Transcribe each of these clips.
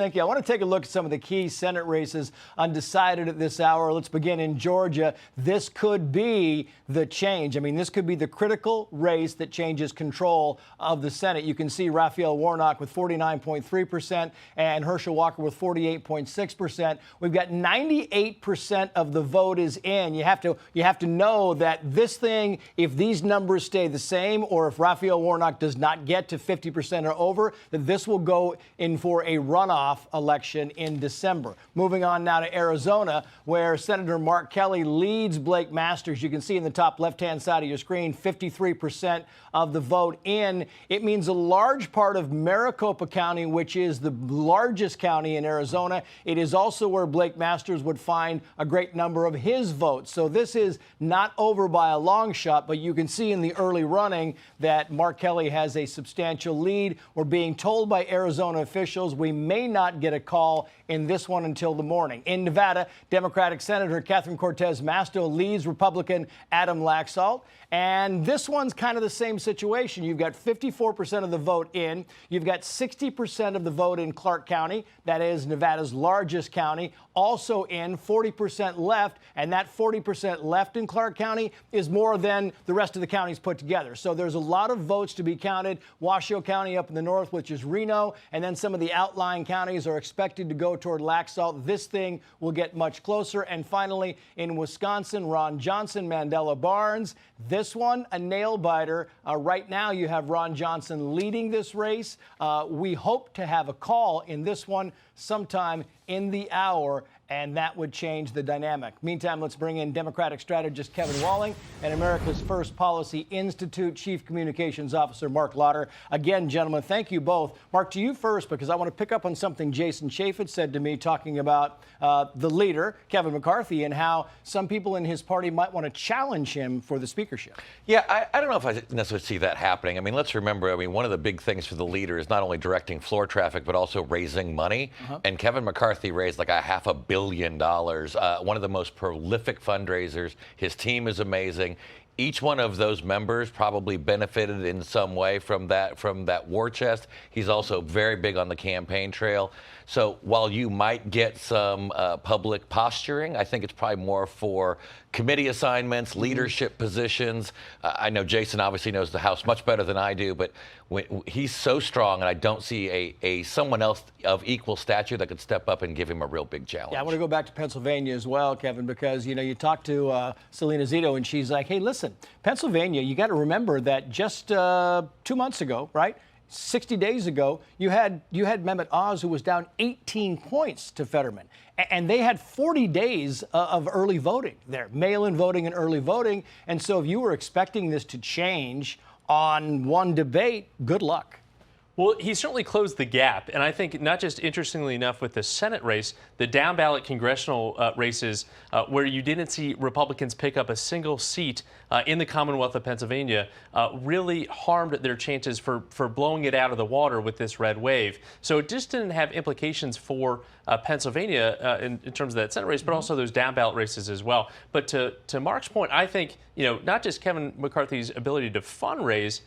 Thank you. I want to take a look at some of the key Senate races undecided at this hour. Let's begin in Georgia. This could be the change. I mean, this could be the critical race that changes control of the Senate. You can see Raphael Warnock with 49.3% and Herschel Walker with 48.6%. We've got 98% of the vote is in. You have to know that this thing, if these numbers stay the same, or if Raphael Warnock does not get to 50% or over, that this will go in for a runoff election in December. Moving on now to Arizona, where Senator Mark Kelly leads Blake Masters. You can see in the top left-hand side of your screen, 53% of the vote in. It means a large part of Maricopa County, which is the largest county in Arizona. It is also where Blake Masters would find a great number of his votes. So this is not over by a long shot, but you can see in the early running that Mark Kelly has a substantial lead. We're being told by Arizona officials we may not get a call in this one until the morning. In Nevada, Democratic Senator Catherine Cortez Masto leads Republican Adam Laxalt. And this one's kind of the same situation. You've got 54% of the vote in. You've got 60% of the vote in Clark County. That is Nevada's largest county. Also in, 40% left. And that 40% left in Clark County is more than the rest of the counties put together. So there's a lot of votes to be counted. Washoe County up in the north, which is Reno, and then some of the outlying counties are expected to go toward Laxalt. This thing will get much closer. And finally, in Wisconsin, Ron Johnson, Mandela Barnes. This one, a nail-biter. Right now, you have Ron Johnson leading this race. We hope to have a call in this one sometime in the hour, and that would change the dynamic. Meantime, let's bring in Democratic strategist Kevin Walling and America's First Policy Institute Chief Communications Officer Marc Lauder. Again, gentlemen, thank you both. Marc, to you first, because I want to pick up on something Jason Chaffetz said to me talking about the leader, Kevin McCarthy, and how some people in his party might want to challenge him for the speakership. Yeah, I don't know if I necessarily see that happening. I mean, let's remember, one of the big things for the leader is not only directing floor traffic, but also raising money. And Kevin McCarthy raised like $500 million, one of the most prolific fundraisers. His team is amazing. Each one of those members probably benefited in some way from that war chest. He's also very big on the campaign trail. So while you might get some public posturing, I think it's probably more for committee assignments, leadership positions. I know Jason obviously knows the House much better than I do, but he's so strong, and I don't see a someone else of equal stature that could step up and give him a real big challenge. Yeah, I want to go back to Pennsylvania as well, Kevin, because, you talk to Selena Zito, and she's like, hey, listen, Pennsylvania, you got to remember that just 2 months ago, right? 60 days ago, you had Mehmet Oz, who was down 18 points to Fetterman. And they had 40 days of early voting there, mail-in voting and early voting. And so if you were expecting this to change on one debate, good luck. Well, he certainly closed the gap. And I think not just interestingly enough with the Senate race, the down ballot congressional races where you didn't see Republicans pick up a single seat in the Commonwealth of Pennsylvania really harmed their chances for blowing it out of the water with this red wave. So it just didn't have implications for Pennsylvania in terms of that Senate race, but also those down ballot races as well. But to Mark's point, I think, not just Kevin McCarthy's ability to fundraise,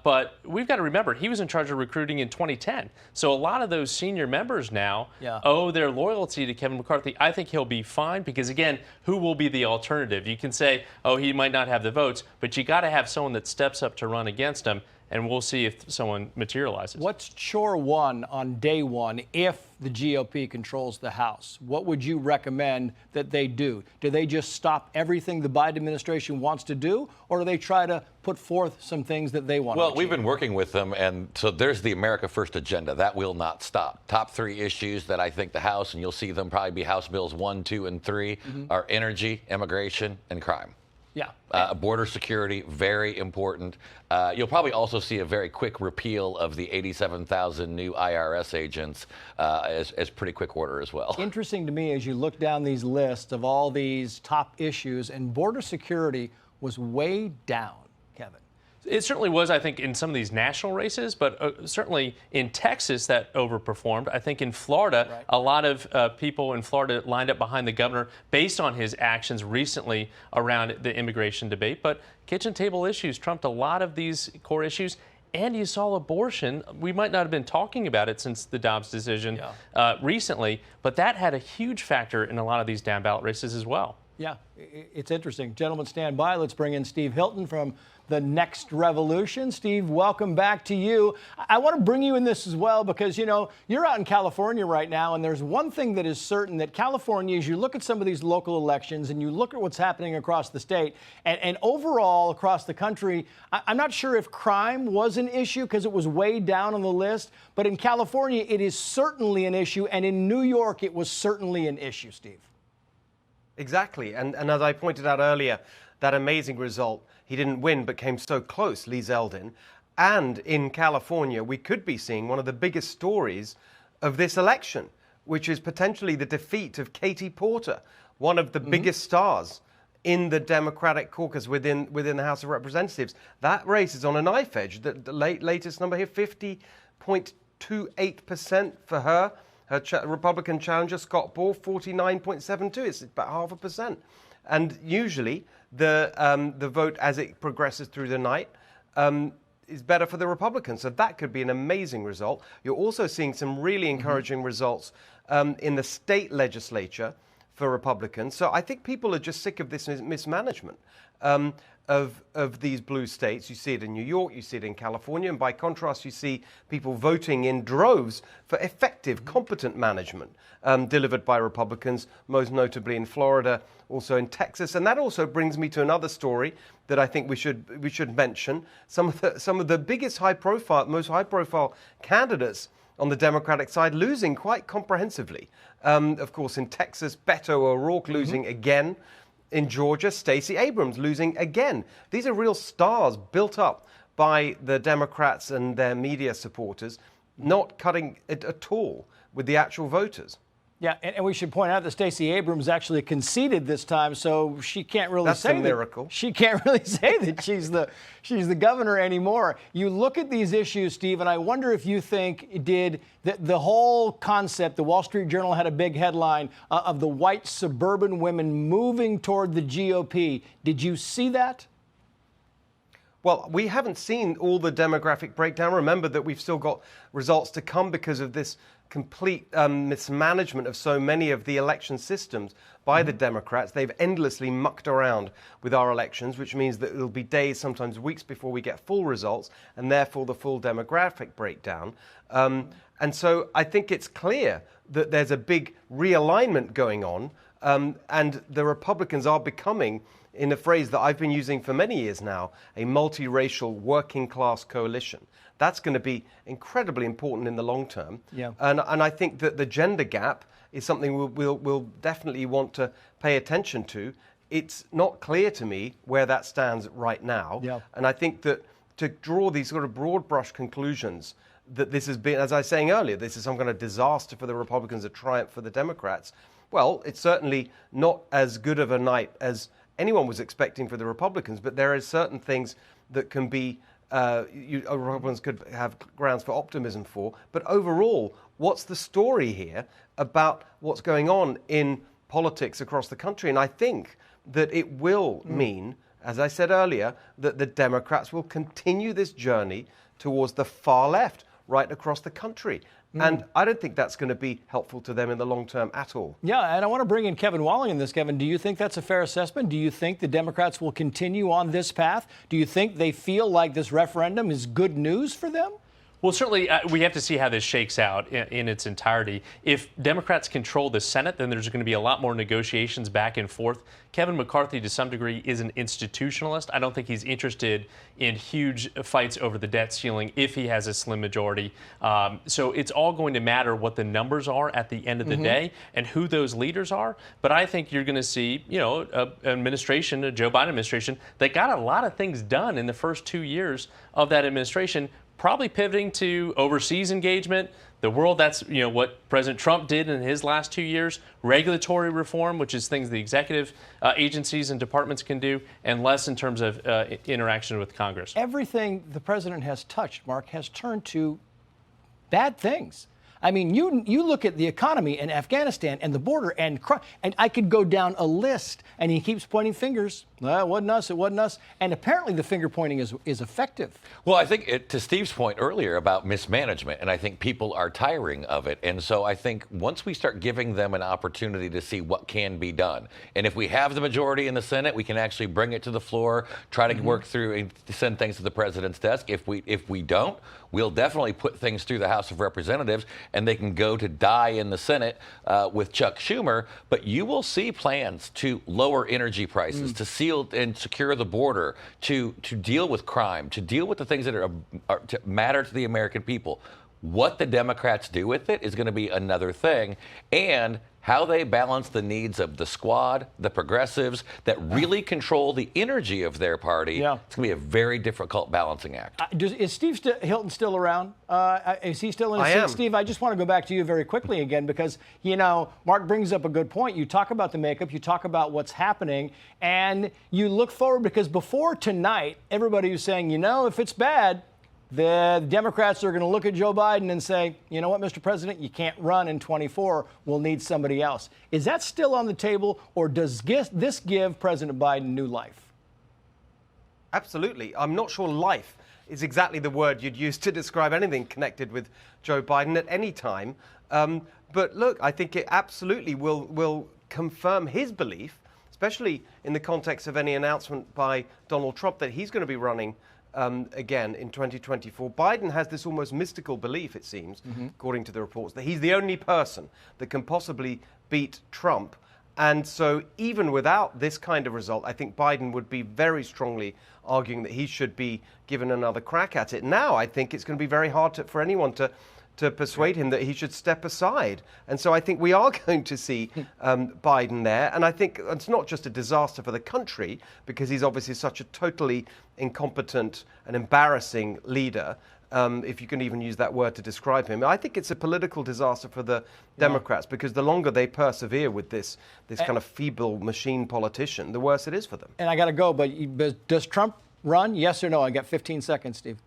but we've got to remember, he was in charge of recruiting in 2010. So a lot of those senior members now owe their loyalty to Kevin McCarthy. I think he'll be fine because, again, who will be the alternative? You can say, oh, he might not have the votes, but you got to have someone that steps up to run against him, and we'll see if someone materializes. What's chore one on day one if the GOP controls the House? What would you recommend that they do? Do they just stop everything the Biden administration wants to do, or do they try to put forth some things that they want to achieve? Well, we've been working with them, and so there's the America First agenda. That will not stop. Top 3 issues that I think the House, and you'll see them probably be House Bills 1, 2, and 3, are energy, immigration, and crime. Yeah. Border security, very important. You'll probably also see a very quick repeal of the 87,000 new IRS agents as pretty quick order as well. Interesting to me as you look down these lists of all these top issues, and border security was way down, Kevin. It certainly was, I think, in some of these national races, but certainly in Texas that overperformed. I think in Florida, a lot of people in Florida lined up behind the governor based on his actions recently around the immigration debate. But kitchen table issues trumped a lot of these core issues. and you saw abortion. We might not have been talking about it since the Dobbs decision recently, but that had a huge factor in a lot of these down ballot races as well. Yeah, it's interesting. Gentlemen, stand by. Let's bring in Steve Hilton from The Next Revolution. Steve, welcome back to you. I want to bring you in this as well because, you know, you're out in California right now, and there's one thing that is certain, that California, as you look at some of these local elections and you look at what's happening across the state and overall across the country, I'm not sure if crime was an issue because it was way down on the list, but in California, it is certainly an issue, and in New York, it was certainly an issue, Steve. Exactly. And as I pointed out earlier, that amazing result, he didn't win but came so close, Lee Zeldin. And in California, we could be seeing one of the biggest stories of this election, which is potentially the defeat of Katie Porter, one of the biggest stars in the Democratic caucus within the House of Representatives. That race is on a knife edge. The latest number here, 50.28% for her. Her Republican challenger, Scott Ball, 49.72. It's about 0.5%. And usually the vote as it progresses through the night is better for the Republicans. So that could be an amazing result. You're also seeing some really encouraging results in the state legislature for Republicans. So I think people are just sick of this mismanagement of these blue states. You see it in New York, you see it in California, and by contrast, you see people voting in droves for effective, competent management delivered by Republicans, most notably in Florida, also in Texas. And that also brings me to another story that I think we should mention. Some of the biggest most high-profile candidates on the Democratic side losing quite comprehensively. Of course, in Texas, Beto O'Rourke losing again. In Georgia, Stacey Abrams losing again. These are real stars built up by the Democrats and their media supporters, not cutting it at all with the actual voters. Yeah, and we should point out that Stacey Abrams actually conceded this time, so she can't really That's say a miracle. She can't really say that she's the governor anymore. You look at these issues, Steve, and I wonder if you think the whole concept. The Wall Street Journal had a big headline of the white suburban women moving toward the GOP. Did you see that? Well, we haven't seen all the demographic breakdown. Remember that we've still got results to come because of this complete mismanagement of so many of the election systems by the Democrats. They've endlessly mucked around with our elections, which means that it'll be days, sometimes weeks before we get full results, and therefore the full demographic breakdown. And so I think it's clear that there's a big realignment going on, and the Republicans are becoming, in a phrase that I've been using for many years now, a multiracial working class coalition. That's going to be incredibly important in the long term. Yeah. And I think that the gender gap is something we'll definitely want to pay attention to. It's not clear to me where that stands right now. Yeah. And I think that to draw these sort of broad brush conclusions that this has been, as I was saying earlier, this is some kind of disaster for the Republicans, a triumph for the Democrats. Well, it's certainly not as good of a night as anyone was expecting for the Republicans, but there are certain things that can be Republicans could have grounds for optimism for. But overall, what's the story here about what's going on in politics across the country? And I think that it will mean, as I said earlier, that the Democrats will continue this journey towards the far left right across the country. And I don't think that's going to be helpful to them in the long term at all. Yeah, and I want to bring in Kevin Walling in this. Kevin, do you think that's a fair assessment? Do you think the Democrats will continue on this path? Do you think they feel like this referendum is good news for them? Well, certainly we have to see how this shakes out in its entirety. If Democrats control the Senate, then there's going to be a lot more negotiations back and forth. Kevin McCarthy, to some degree, is an institutionalist. I don't think he's interested in huge fights over the debt ceiling if he has a slim majority. So it's all going to matter what the numbers are at the end of the day and who those leaders are. But I think you're going to see, an administration, a Joe Biden administration, that got a lot of things done in the first 2 years of that administration, probably pivoting to overseas engagement, the world. That's what President Trump did in his last 2 years, regulatory reform, which is things the executive agencies and departments can do, and less in terms of interaction with Congress. Everything the president has touched, Mark, has turned to bad things. I mean, you look at the economy and Afghanistan and the border and I could go down a list, and he keeps pointing fingers. No, it wasn't us. It wasn't us. And apparently the finger pointing is effective. Well, I think to Steve's point earlier about mismanagement, and I think people are tiring of it. And so I think once we start giving them an opportunity to see what can be done, and if we have the majority in the Senate, we can actually bring it to the floor, try to work through and send things to the president's desk. If we don't, we'll definitely put things through the House of Representatives, and they can go to die in the Senate with Chuck Schumer. But you will see plans to lower energy prices, to seal and secure the border, to deal with crime, to deal with the things that matter to the American people. What the Democrats do with it is going to be another thing, and how they balance the needs of the squad, the progressives that really control the energy of their party. Yeah. It's going to be a very difficult balancing act. Is Steve Hilton still around? Is he still in his I seat? am. Steve, I just want to go back to you very quickly again because, you know, Mark brings up a good point. You talk about the makeup, you talk about what's happening, and you look forward because before tonight, everybody was saying, you know, if it's bad, the Democrats are going to look at Joe Biden and say, you know what, Mr. President, you can't run in 24. We'll need somebody else. Is that still on the table, or does this give President Biden new life? Absolutely. I'm not sure life is exactly the word you'd use to describe anything connected with Joe Biden at any time. But look, I think it absolutely will confirm his belief, especially in the context of any announcement by Donald Trump that he's going to be running again in 2024. Biden has this almost mystical belief, it seems, according to the reports, that he's the only person that can possibly beat Trump. And so even without this kind of result, I think Biden would be very strongly arguing that he should be given another crack at it. Now, I think it's going to be very hard for anyone to persuade him that he should step aside. And so I think we are going to see Biden there. And I think it's not just a disaster for the country, because he's obviously such a totally incompetent and embarrassing leader, if you can even use that word to describe him. I think it's a political disaster for the Democrats, because the longer they persevere with this kind of feeble machine politician, the worse it is for them. And I got to go, but does Trump run? Yes or no? I got 15 seconds, Steve.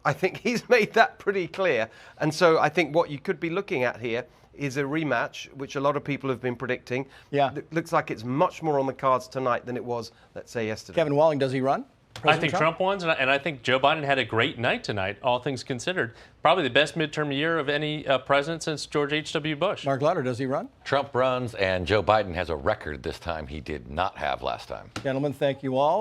I think he's made that pretty clear. And so I think what you could be looking at here is a rematch, which a lot of people have been predicting. Yeah. It looks like it's much more on the cards tonight than it was, let's say, yesterday. Kevin Walling, does he run? I think Trump wins, and I think Joe Biden had a great night tonight, all things considered. Probably the best midterm year of any president since George H.W. Bush. Mark Lauder, does he run? Trump runs, and Joe Biden has a record this time he did not have last time. Gentlemen, thank you all.